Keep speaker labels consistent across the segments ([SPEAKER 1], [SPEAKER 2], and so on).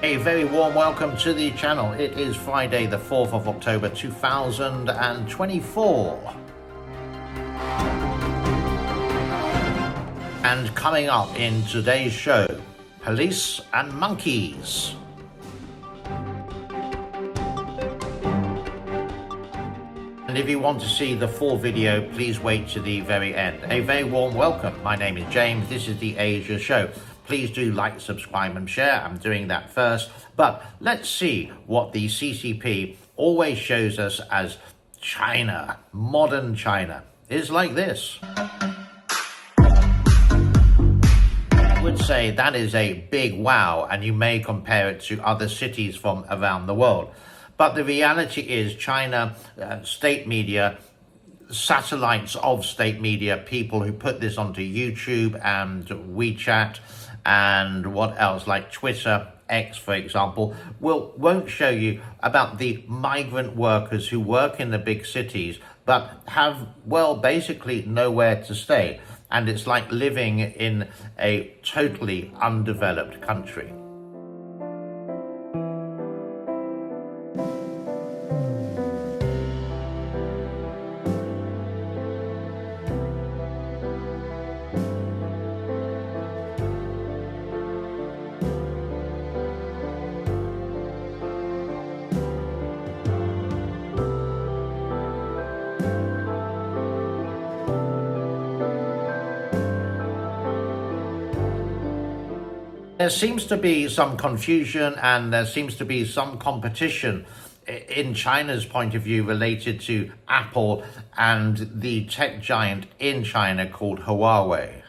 [SPEAKER 1] A very warm welcome to the channel. It is Friday the 4th of October 2024. And coming up in today's show, police and monkeys. And if you want to see the full video, please wait to the very end. A very warm welcome. My name is James. This is the Asia Show. Please do like, subscribe and share. I'm doing that first. But let's see what the CCP always shows us as China, modern China, is like this. I would say that is a big wow, and you may compare it to other cities from around the world. But the reality is China, state media, satellites of state media, people who put this onto YouTube and WeChat and what else, like Twitter, X, for example, won't show you about the migrant workers who work in the big cities but have, well, basically nowhere to stay. And it's like living in a totally undeveloped country. There seems to be some confusion and there seems to be some competition in China's point of view related to Apple and the tech giant in China called Huawei.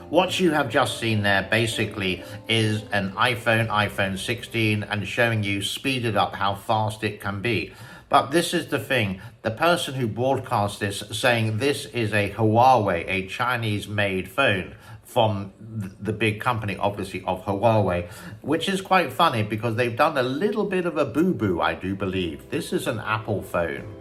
[SPEAKER 1] What you have just seen there basically is an iPhone 16, and showing you speeded up how fast it can be. But this is the thing, the person who broadcast this saying this is a Huawei, a Chinese-made phone from the big company, obviously, of Huawei, which is quite funny because they've done a little bit of a boo-boo, I do believe. This is an Apple phone.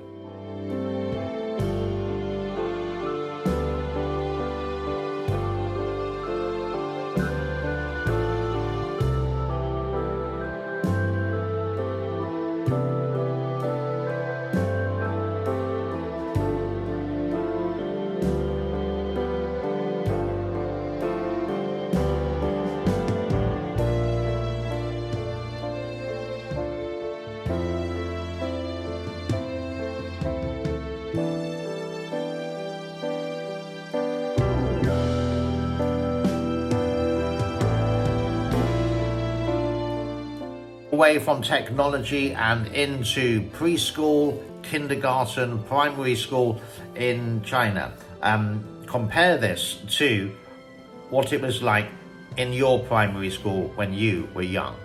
[SPEAKER 1] Away from technology and into preschool, kindergarten, primary school in China. Compare this to what it was like in your primary school when you were young.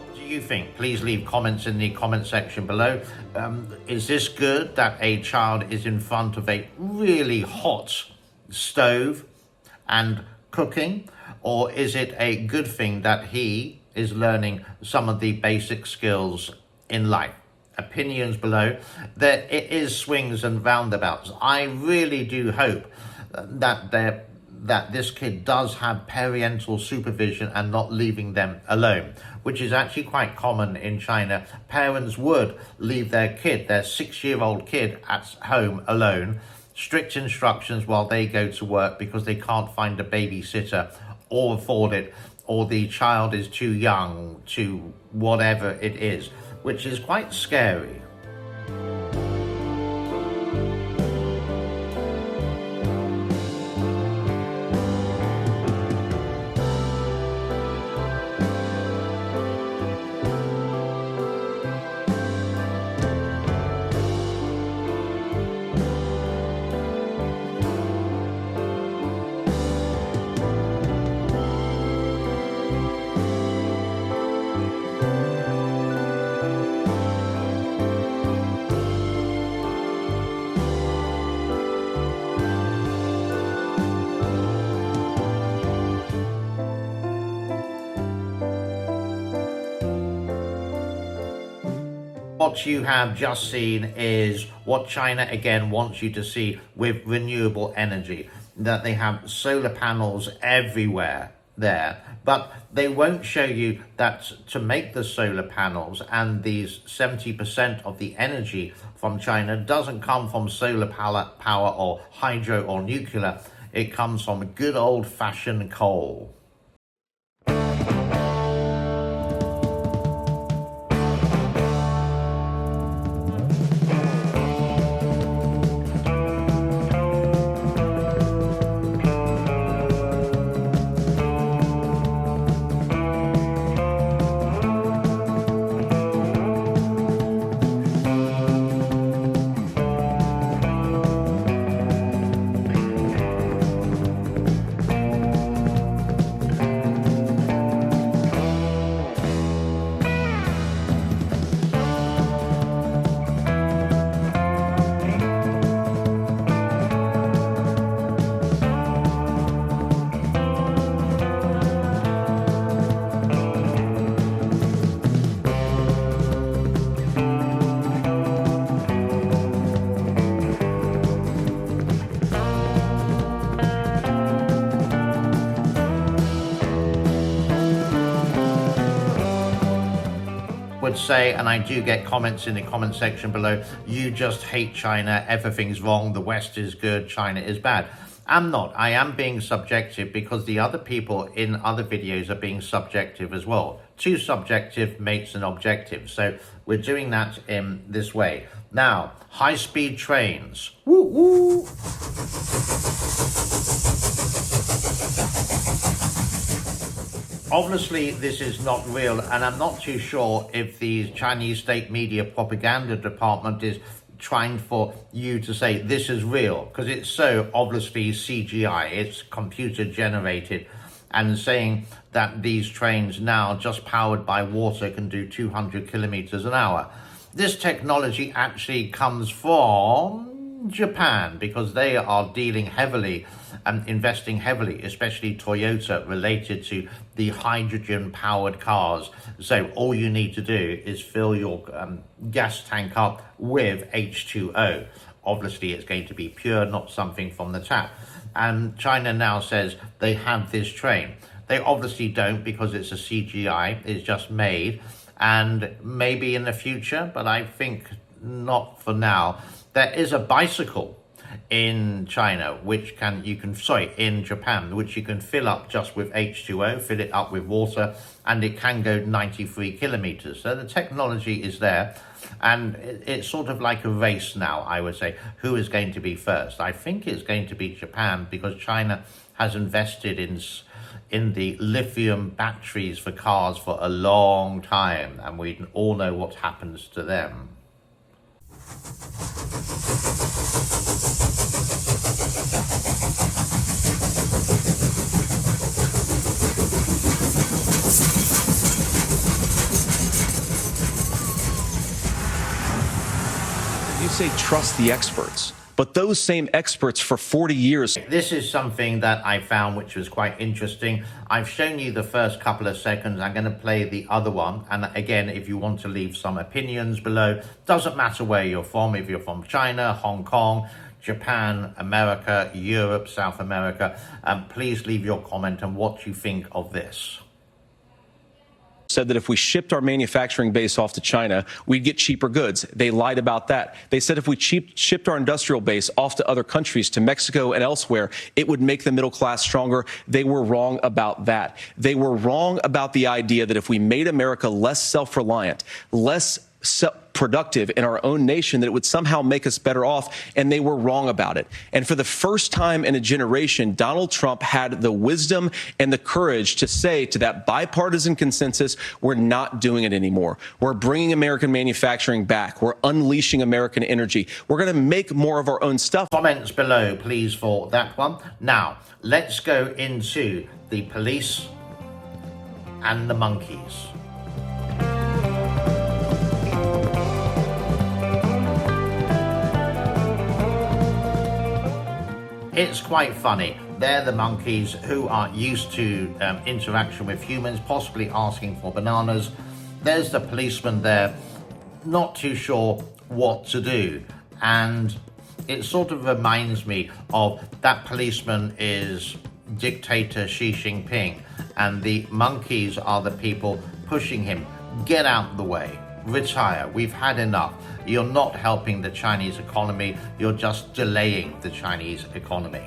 [SPEAKER 1] What do you think? Please leave comments in the comment section below. Is this good that a child is in front of a really hot stove and cooking, or is it a good thing that he is learning some of the basic skills in life? Opinions below. There it is swings and roundabouts. I really do hope that this kid does have parental supervision and not leaving them alone, which is actually quite common in China. Parents would leave their kid, their 6-year-old kid, at home alone. Strict instructions while they go to work because they can't find a babysitter or afford it, or the child is too young to whatever it is, which is quite scary. what you have just seen is what China again wants you to see with renewable energy, that they have solar panels everywhere there, but they won't show you that to make the solar panels and these 70% of the energy from China doesn't come from solar power or hydro or nuclear. It comes from good old-fashioned coal. Would say, and I do get comments in the comment section below, you just hate China, everything's wrong, the West is good, China is bad. I'm not. I am being subjective because the other people in other videos are being subjective as well. Too subjective makes an objective. So we're doing that in this way. Now, high-speed trains. Woo woo! Obviously, this is not real, and I'm not too sure if the Chinese state media propaganda department is trying for you to say this is real, because it's so obviously CGI, it's computer generated, and saying that these trains now just powered by water can do 200 kilometers an hour. This technology actually comes from Japan, because they are dealing heavily and investing heavily, especially Toyota, related to the hydrogen powered cars. So all you need to do is fill your gas tank up with H2O. Obviously it's going to be pure, not something from the tap. And China now says they have this train. They obviously don't, because it's a CGI, it's just made, and maybe in the future, but I think not for now. There is a bicycle in China, in Japan, which you can fill up just with H2O, fill it up with water, and it can go 93 kilometers. So the technology is there, and it's sort of like a race now, I would say. Who is going to be first? I think it's going to be Japan, because China has invested in the lithium batteries for cars for a long time, and we all know what happens to them.
[SPEAKER 2] You say trust the experts, but those same experts for 40 years.
[SPEAKER 1] This is something that I found which was quite interesting. I've shown you the first couple of seconds. I'm going to play the other one. And again, if you want to leave some opinions below, doesn't matter where you're from. If you're from China, Hong Kong, Japan, America, Europe, South America, please leave your comment on what you think of this.
[SPEAKER 2] Said that if we shipped our manufacturing base off to China, we'd get cheaper goods. They lied about that. They said if we shipped our industrial base off to other countries, to Mexico and elsewhere, it would make the middle class stronger. They were wrong about that. They were wrong about the idea that if we made America less self-reliant, less productive in our own nation, that it would somehow make us better off, and they were wrong about it. And for the first time in a generation, Donald Trump had the wisdom and the courage to say to that bipartisan consensus, we're not doing it anymore. We're bringing American manufacturing back. We're unleashing American energy. We're going to make more of our own stuff.
[SPEAKER 1] Comments below, please, for that one. Now, let's go into the police and the monkeys. It's quite funny. They're the monkeys who are used to interaction with humans, possibly asking for bananas. There's the policeman there not too sure what to do. And it sort of reminds me of that policeman is dictator Xi Jinping, and the monkeys are the people pushing him. Get out the way. Retire. We've had enough. You're not helping the Chinese economy. You're just delaying the Chinese economy.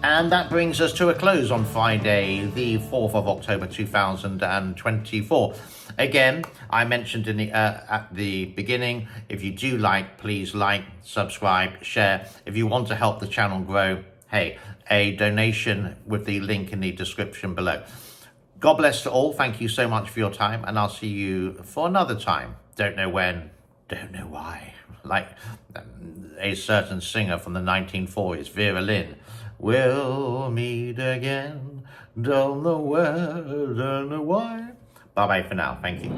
[SPEAKER 1] And that brings us to a close on Friday, the 4th of October 2024. Again, I mentioned at the beginning, if you do please like, subscribe, share. If you want to help the channel grow, hey, a donation with the link in the description below. God bless to all. Thank you so much for your time, and I'll see you for another time. Don't know when, don't know why. Like a certain singer from the 1940s, Vera Lynn. We'll meet again, don't know where, don't know why. Bye-bye for now, thank you.